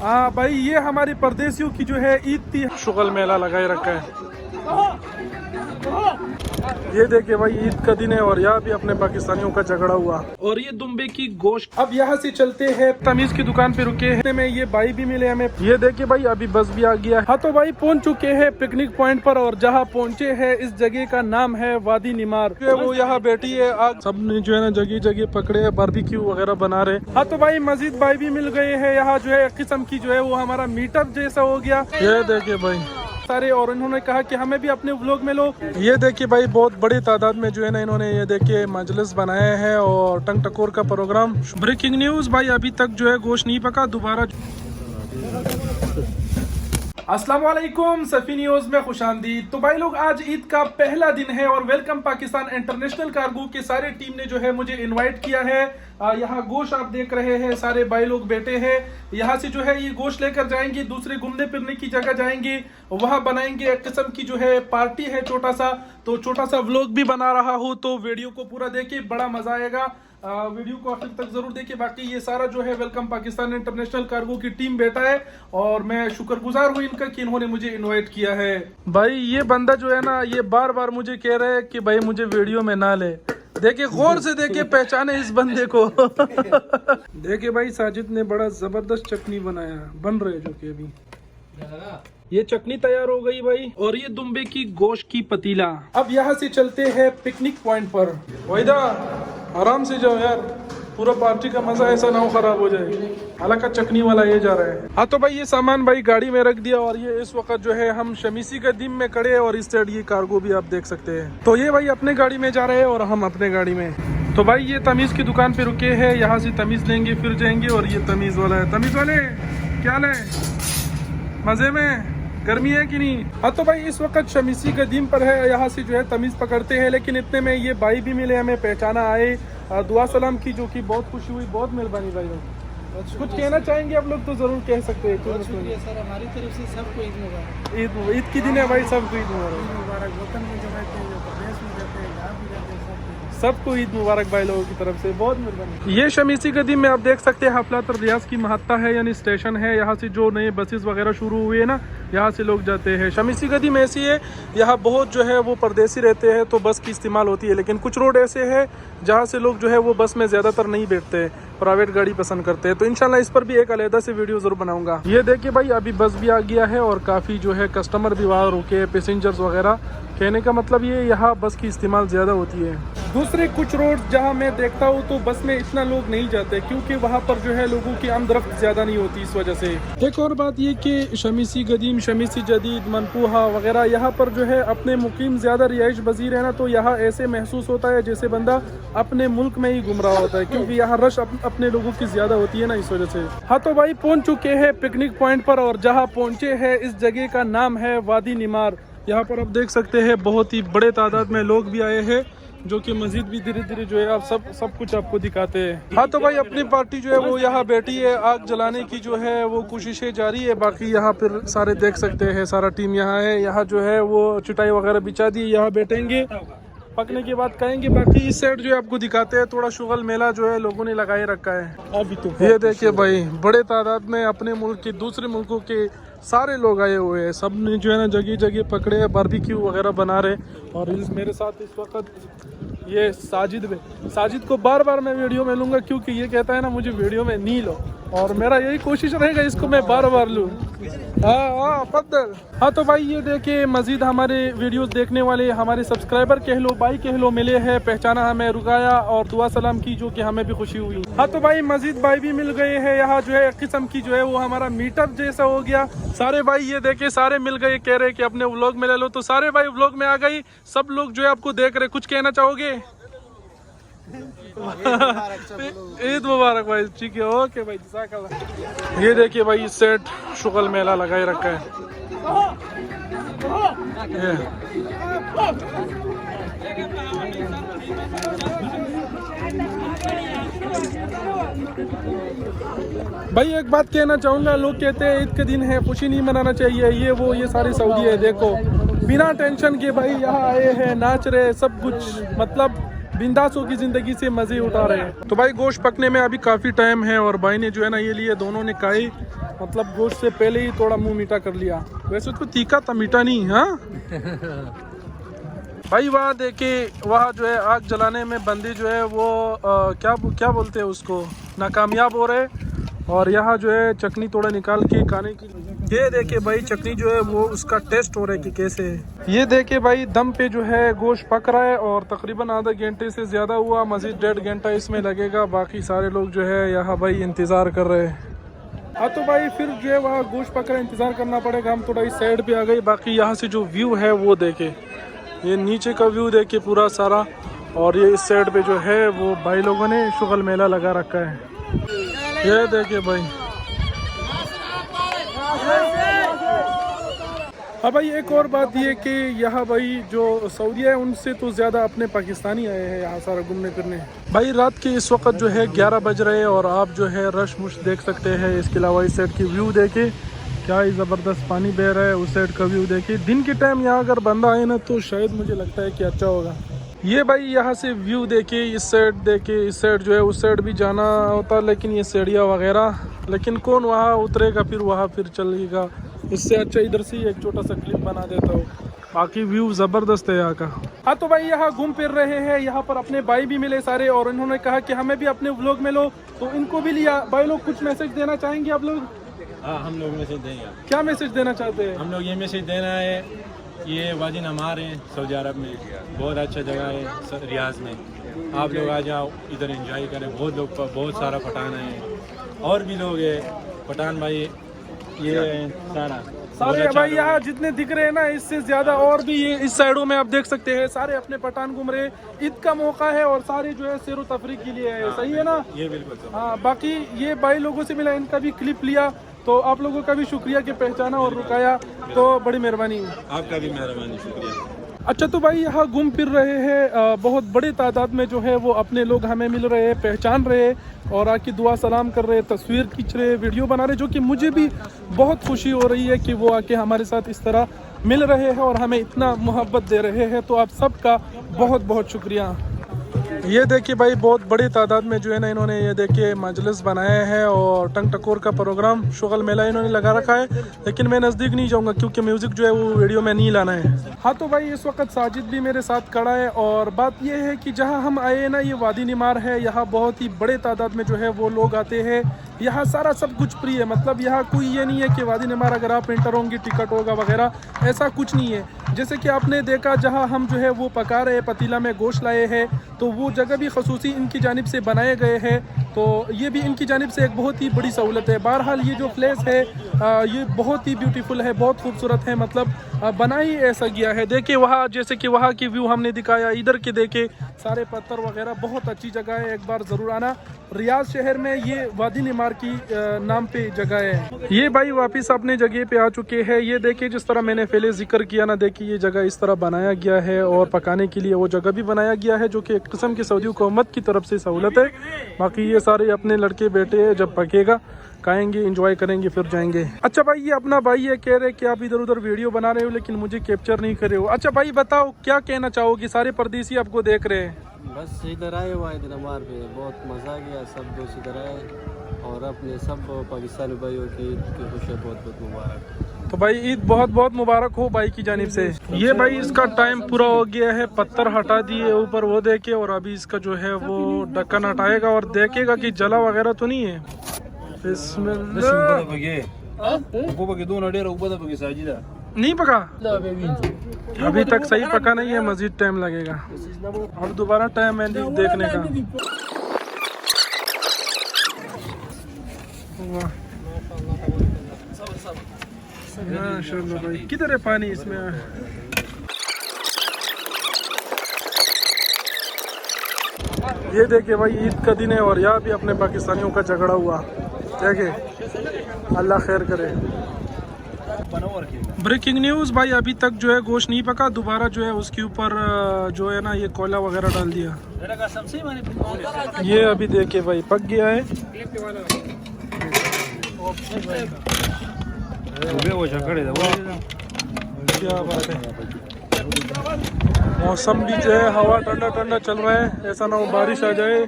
हाँ भाई, ये हमारी परदेसियों की जो है ईद थी, शुगल मेला लगाए रखा है। ये देखिए भाई, ईद का दिन है और यहाँ भी अपने पाकिस्तानियों का झगड़ा हुआ। और ये दुम्बे की गोश्त। अब यहाँ से चलते हैं, तमीज की दुकान पे रुके हैं, में ये भाई भी मिले हमें। ये देखिए भाई, अभी बस भी आ गया। हाँ तो भाई पहुँच चुके हैं पिकनिक पॉइंट पर, और जहाँ पहुँचे हैं इस जगह का नाम है वादी निमार। वो यहाँ बैठी है आग, सब ने जो है ना जगह जगह पकड़े है, बारबेक्यू वगैरह बना रहे। हाँ तो भाई मजीद भाई भी मिल गए हैं यहाँ, जो है एक किस्म की जो है वो हमारा मीटअप जैसा हो गया। ये देखिए भाई सारे, और इन्होंने कहा कि हमें भी अपने व्लॉग में लो। ये देखिए भाई, बहुत बड़ी तादाद में जो है ना इन्होंने ये देखिए मजलिस बनाए हैं और टंग टकोर का प्रोग्राम। ब्रेकिंग न्यूज भाई, अभी तक जो है गोश्त नहीं पका, दोबारा। अस्सलाम वालेकुम, सफी न्यूज में खुशामदीद। तो भाई लोग, आज ईद का पहला दिन है और वेलकम पाकिस्तान इंटरनेशनल कार्गो के सारे टीम ने जो है मुझे इनवाइट किया है। यहाँ गोश्त आप देख रहे हैं, सारे भाई लोग बैठे हैं। यहाँ से जो है ये गोश्त लेकर जाएंगे, दूसरे घूमने फिरने की जगह जाएंगे, वहाँ बनाएंगे एक किस्म की जो है पार्टी है छोटा सा। तो छोटा सा व्लॉग भी बना रहा हूँ, तो वीडियो को पूरा देखिए, बड़ा मजा आएगा। वीडियो को आखिर तक जरूर देखिए। बाकी ये सारा जो है वेलकम पाकिस्तान इंटरनेशनल कार्गो की टीम बैठा है और मैं शुक्रगुजार हूँ इनका कि इन्होंने मुझे इनवाइट किया है। भाई ये बंदा जो है ना, ये बार बार मुझे कह रहा है कि भाई मुझे वीडियो में ना ले। देखिए गौर से देखिए, पहचाने इस बंदे को। देखिए भाई, साजिद ने बड़ा जबरदस्त चटनी बनाया, बन रहे जो कि अभी ये चटनी तैयार हो गई भाई। और ये दुम्बे की गोश्त की पतीला। अब यहाँ से चलते हैं पिकनिक पॉइंट पर। वहीदा आराम से जाओ यार, पूरा पार्टी का मजा ऐसा ना हो खराब हो जाए। हालांकि चटनी वाला ये जा रहा है। हाँ तो भाई ये सामान भाई गाड़ी में रख दिया, और ये इस वक्त जो है हम शमीसी का दिन में खड़े हैं, और इस साइड ये कार्गो भी आप देख सकते हैं। तो ये भाई अपने गाड़ी में जा रहे हैं और हम अपने गाड़ी में। तो भाई ये तमीज की दुकान पे रुके हैं, यहाँ से तमीज लेंगे फिर जाएंगे। और ये तमीज वाला है। तमीज वाले क्या ले, मजे में, गर्मी है कि नहीं? हाँ तो भाई इस वक्त शमीसी का दिन पर है, यहाँ से जो है तमीज पकड़ते हैं। लेकिन इतने में ये भाई भी मिले, हमें पहचाना आए, दुआ सलाम की, जो कि बहुत खुशी हुई। बहुत मेहरबानी भाई लोग। कुछ कहना चाहेंगे आप लोग तो जरूर कह सकते हैं। सर हमारी तरफ से सबको ईद मुबारक। ईद की दिन है भाई, सबको ईद मुबारक। वतन में जो रहते हैं, जो प्रदेश में रहते हैं, यहाँ भी रहते हैं, सबको ईद मुबारक भाई लोगों की तरफ से, बहुत मेहरबानी। ये शमीसी कदीम में आप देख सकते हैं हफलात रियाज की महत्ता है, यानी स्टेशन है। यहाँ से जो नए बसेस वगैरह शुरू हुए हैं ना, यहाँ से लोग जाते हैं। शमीसी कदीम ऐसी है, यहाँ बहुत जो है वो परदेसी रहते हैं, तो बस की इस्तेमाल होती है। लेकिन कुछ रोड ऐसे है जहाँ से लोग जो है वो बस में ज़्यादातर नहीं बैठते हैं, प्राइवेट गाड़ी पसंद करते हैं। तो इंशाल्लाह इस पर भी एक अलहदा से वीडियो जरूर बनाऊंगा। ये देखिए भाई, अभी बस भी आ गया है और काफ़ी जो है कस्टमर भी वहाँ रुके हैं, पैसेंजर्स वगैरह। कहने का मतलब ये, यहाँ बस की इस्तेमाल ज़्यादा होती है। दूसरे कुछ रोड जहाँ मैं देखता हूँ तो बस में इतना लोग नहीं जाते, क्योंकि वहाँ पर जो है लोगों की आमदरफ्त ज़्यादा नहीं होती, इस वजह से। एक और बात ये कि शमीसी कदीम, शमीसी जदीद, मनपूहा वगैरह, यहाँ पर जो है अपने मुकीम ज़्यादा रिहाइश पजीर है ना, तो यहाँ ऐसे महसूस होता है जैसे बंदा अपने मुल्क में ही घूम रहा होता है, क्योंकि यहाँ रश अपने लोगों की ज़्यादा होती है ना, इस वजह से। हाँ तो भाई पहुँच चुके हैं पिकनिक पॉइंट पर, और जहाँ पहुँचे हैं इस जगह का नाम है वादी निमार। यहाँ पर आप देख सकते हैं बहुत ही बड़े तादाद में लोग भी आए हैं, जो कि मस्जिद भी धीरे धीरे जो है आप सब कुछ आपको दिखाते हैं। हाँ तो भाई अपनी पार्टी जो है वो यहाँ बैठी है, आग जलाने की जो है वो कोशिशें जारी है। बाकी यहाँ पर सारे देख सकते हैं, सारा टीम यहाँ है। यहाँ जो है वो चटाई वगैरह बिछा दी, यहाँ बैठेंगे, पकने के बाद खाएंगे। बाकी इस साइड जो है आपको दिखाते हैं, थोड़ा शुगल मेला जो है लोगों ने लगाए रखा है अभी। तो ये देखिए भाई, बड़े तादाद में अपने मुल्क के, दूसरे मुल्कों के सारे लोग आए हुए हैं। सब ने जो है ना जगह जगह पकड़े हैं, बारबेक्यू वगैरह बना रहे। और मेरे साथ इस वक्त ये साजिद को बार बार मैं वीडियो में लूँगा, क्योंकि ये कहता है ना मुझे वीडियो में नहीं लो, और मेरा यही कोशिश रहेगा इसको मैं बार बार लूँ। हाँ पद्दल। हाँ तो भाई ये देखिए, मजीद हमारे वीडियोस देखने वाले हमारे सब्सक्राइबर कह लो, भाई कह लो, मिले हैं, पहचाना हमें, रुकाया और दुआ सलाम की, जो कि हमें भी खुशी हुई। हाँ तो भाई मजीद भाई भी मिल गए हैं यहाँ, जो है एक किस्म की जो है वो हमारा मीटअप जैसा हो गया। सारे भाई ये देखे, सारे मिल गए, कह रहे कि अपने व्लॉग में ले लो, तो सारे भाई व्लॉग में आ गई। सब लोग जो है आपको देख रहे, कुछ कहना चाहोगे? ईद मुबारक भाई। ठीक है, ओके भाई, जज़ाकल्लाह। ये देखिए भाई, इस सेट शुगल मेला लगाए रखा है। भाई एक बात कहना चाहूँगा, लोग कहते हैं ईद के दिन है, खुशी नहीं मनाना चाहिए, ये वो, ये सारी सऊदी है। देखो बिना टेंशन के भाई यहाँ आए हैं, नाच रहे, सब कुछ मतलब बिंदासों की जिंदगी से मजे उठा रहे हैं। तो भाई गोश्त पकने में अभी काफी टाइम है, और भाई ने जो है ना ये लिए, दोनों ने काई मतलब गोश्त से पहले ही थोड़ा मुंह मीठा कर लिया। वैसे तो तीखा था, मीठा नहीं। हाँ भाई वहाँ देखे, वहाँ जो है आग जलाने में बंदी जो है वो क्या बोलते हैं उसको, नाकामयाब हो रहे। और यहाँ जो है चटनी थोड़ा निकाल के खाने की, ये देखे भाई चटनी जो है वो उसका टेस्ट हो रहा है कि कैसे है। ये देखे भाई दम पे जो है गोश्त पक रहा है और तकरीबन आधा घंटे से ज़्यादा हुआ, मज़ीद 1.5 घंटा इसमें लगेगा। बाकी सारे लोग जो है यहाँ भाई इंतज़ार कर रहे हैं। हाँ तो भाई फिर जो है वहाँ गोश्त पक रहा है, इंतज़ार करना पड़ेगा। हम थोड़ा इस साइड पे आ गए। बाकी यहाँ से जो व्यू है वो देखे, ये नीचे का व्यू देखे पूरा सारा। और ये इस साइड पे जो है वो भाई लोगों ने शुगल मेला लगा रखा है, ये देखिए भाई। हाँ भाई एक और बात ये कि यहाँ भाई जो सऊदी है उनसे तो ज़्यादा अपने पाकिस्तानी आए हैं यहाँ सारा घूमने फिरने। भाई रात के इस वक्त जो है 11 बज रहे हैं और आप जो है रश मुश देख सकते हैं। इसके अलावा इस साइड की व्यू देखे, क्या ही ज़बरदस्त पानी बह रहा है। उस साइड का व्यू देखिए। दिन के टाइम यहाँ अगर बंदा आए ना तो शायद मुझे लगता है कि अच्छा होगा। ये भाई यहाँ से व्यू देखे, इस साइड देखे, इस साइड जो है उस साइड भी जाना होता लेकिन ये सीढ़ियाँ वगैरह, लेकिन कौन वहाँ उतरेगा फिर वहाँ फिर चलेगा। इससे अच्छा इधर से ही एक छोटा सा क्लिप बना देता हूँ। बाकी व्यू ज़बरदस्त है यहाँ का। हाँ तो भाई यहाँ घूम फिर रहे हैं, यहाँ पर अपने भाई भी मिले सारे और इन्होंने कहा कि हमें भी अपने व्लॉग में लो, तो इनको भी लिया। भाई लोग कुछ मैसेज देना चाहेंगे आप लोग? हाँ हम लोग मैसेज देंगे। क्या मैसेज देना चाहते हैं? हम लोग ये मैसेज देना है, ये वादी नमार है सऊदी अरब में, बहुत अच्छा जगह है रियाज में। आप लोग आ जाओ, इधर एंजॉय करें। बहुत लोग, बहुत सारा पठान है और भी लोग है पठान भाई। ये सारे भाई यहाँ जितने दिख रहे हैं ना, इससे ज्यादा और भी ये इस साइडों में आप देख सकते हैं सारे अपने पठान घूम रहे। ईद का मौका है और सारे जो है सैर तफरी के लिए है। सही है ना? ये बिल्कुल। हाँ बाकी ये भाई लोगों से मिला, इनका भी क्लिप लिया, तो आप लोगों का भी शुक्रिया कि पहचाना और रुकाया, तो बड़ी मेहरबानी। आपका भी मेहरबानी, शुक्रिया। अच्छा तो भाई यहाँ घूम फिर रहे हैं, बहुत बड़ी तादाद में जो है वो अपने लोग हमें मिल रहे हैं, पहचान रहे हैं और आके दुआ सलाम कर रहे हैं, तस्वीर खींच रहे, वीडियो बना रहे, जो कि मुझे भी बहुत खुशी हो रही है कि वो आके हमारे साथ इस तरह मिल रहे हैं और हमें इतना मोहब्बत दे रहे हैं। तो आप सबका बहुत बहुत शुक्रिया। ये देखिए भाई बहुत बड़ी तादाद में जो है ना इन्होंने ये देखिए मजलिस बनाया है और टंग टकोर का प्रोग्राम, शुगल मेला इन्होंने लगा रखा है। लेकिन मैं नज़दीक नहीं जाऊंगा क्योंकि म्यूज़िक जो है वो वीडियो में नहीं लाना है। हाँ तो भाई इस वक्त साजिद भी मेरे साथ खड़ा है और बात यह है कि जहाँ हम आए ना ये वादी निमार है, यहाँ बहुत ही बड़े तादाद में जो है वो लोग आते हैं। यहाँ सारा सब कुछ फ्री है, मतलब यहाँ कोई ये नहीं है कि वादी निमार अगर आप एंटर होंगे टिकट होगा वगैरह, ऐसा कुछ नहीं है। जैसे कि आपने देखा जहाँ हम जो है वो पका रहे पतीला में गोश्त लाए हैं, तो वो जगह भी खसूसी इनकी जानिब से बनाए गए हैं, तो ये भी इनकी जानिब से एक बहुत ही बड़ी सहूलत है। बहरहाल ये जो प्लेस है ये बहुत ही ब्यूटीफुल है, बहुत खूबसूरत है, मतलब बना ही ऐसा गया है। देखिए वहाँ, जैसे कि वहाँ की व्यू हमने दिखाया, इधर के देखे सारे पत्थर वगैरह, बहुत अच्छी जगह है, एक बार ज़रूर आना। रियाज शहर में ये वादी निमार की नाम पे जगह है। ये भाई वापस अपने जगह पे आ चुके हैं। ये देखिए जिस तरह मैंने पहले जिक्र किया ना, देखिए ये जगह इस तरह बनाया गया है और पकाने के लिए वो जगह भी बनाया गया है, जो कि एक किस्म की सऊदी हुकूमत की तरफ से सहूलत है। बाकी ये सारे अपने लड़के बेटे हैं, जब पकेगा खाएंगे, एंजॉय करेंगे, फिर जाएंगे। अच्छा भाई ये अपना भाई है, कह रहे कि आप इधर उधर वीडियो बना रहे हो लेकिन मुझे कैप्चर नहीं कर रहे हो। अच्छा भाई बताओ क्या कहना चाहोगे, सारे परदेसी आपको देख रहे हैं? बस इधर आए हुआ इधर हमारे पे बहुत मज़ा गया, सब दोस्त इधर आए और अपने सब पाकिस्तानी भाइयों की ईद की खुशियाँ बहुत बहुत मुबारक। तो भाई ईद बहुत बहुत मुबारक हो भाई की जानिब से। ये भाई इसका टाइम पूरा हो गया है, पत्थर हटा दिए ऊपर वो देखे, और अभी इसका जो है वो ढक्कन हटाएगा और देखेगा कि जला वगैरह तो नहीं है। नहीं पका अभी तक, सही पका नहीं है, मजीद टाइम लगेगा। अब दोबारा टाइम है देखने का। माशाल्लाह भाई, किधर है पानी इसमें? ये देखिए भाई ईद का दिन है और यहाँ भी अपने पाकिस्तानियों का झगड़ा हुआ, देखिए अल्लाह खैर करे। ब्रेकिंग न्यूज़ भाई, अभी तक जो है गोश्त नहीं पका, दोबारा जो है उसके ऊपर जो है ना ये कोयला वगैरह डाल दिया। ये अभी देखिए भाई पक गया है। क्या बात है, मौसम भी जो है हवा ठंडा ठंडा चल रहा है, ऐसा ना हो बारिश आ जाए,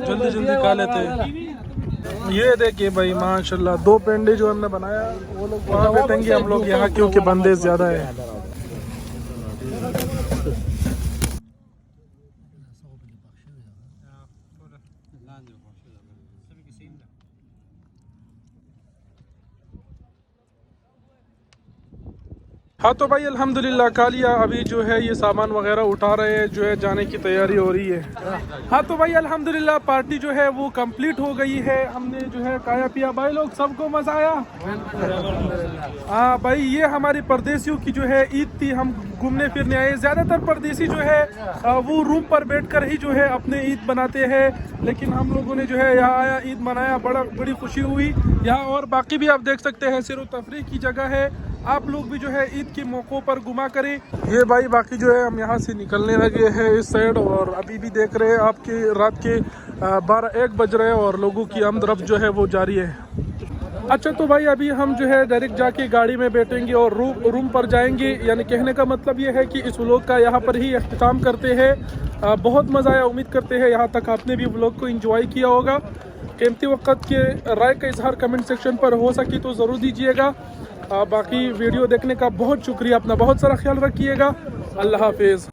जल्दी जल्दी खा लेते हैं। ये देखिए भाई माशाल्लाह 2 पेंडे जो हमने बनाया वो लोग वहाँ बैठेंगे, हम लोग यहाँ क्योंकि बंदे ज़्यादा है। हाँ तो भाई अल्हम्दुलिल्लाह कालिया अभी जो है ये सामान वगैरह उठा रहे हैं, जो है जाने की तैयारी हो रही है। हाँ तो भाई अल्हम्दुलिल्लाह पार्टी जो है वो कंप्लीट हो गई है, हमने जो है खाया पिया। भाई लोग सबको मजा आया? हाँ भाई ये हमारी परदेशियों की जो है ईद थी, हम घूमने फिरने आए। ज़्यादातर परदेशी जो है वो रूम पर बैठकर ही जो है अपने ईद बनाते हैं, लेकिन हम लोगों ने जो है यहाँ आया, ईद मनाया, बड़ी खुशी हुई यहाँ। और बाकी भी आप देख सकते हैं सैर तफरीह की जगह है, आप लोग भी जो है ईद के मौक़ों पर घुमा करें। ये भाई बाकी जो है हम यहाँ से निकलने लगे हैं इस साइड, और अभी भी देख रहे हैं आपके रात के 12-1 बज रहे हैं और लोगों की आमदरफ्त जो है वो जारी है। अच्छा तो भाई अभी हम जो है डायरेक्ट जाके गाड़ी में बैठेंगे और रूम पर जाएंगे। यानी कहने का मतलब ये है कि इस व्लॉग का यहाँ पर ही अख्तिताम करते हैं। बहुत मज़ा आया, उम्मीद करते हैं यहाँ तक आपने भी व्लॉग को एंजॉय किया होगा। कीमती वक्त के राय का इजहार कमेंट सेक्शन पर हो सके तो ज़रूर दीजिएगा। बाकी वीडियो देखने का बहुत शुक्रिया, अपना बहुत सारा ख्याल रखिएगा। अल्लाह हाफिज़।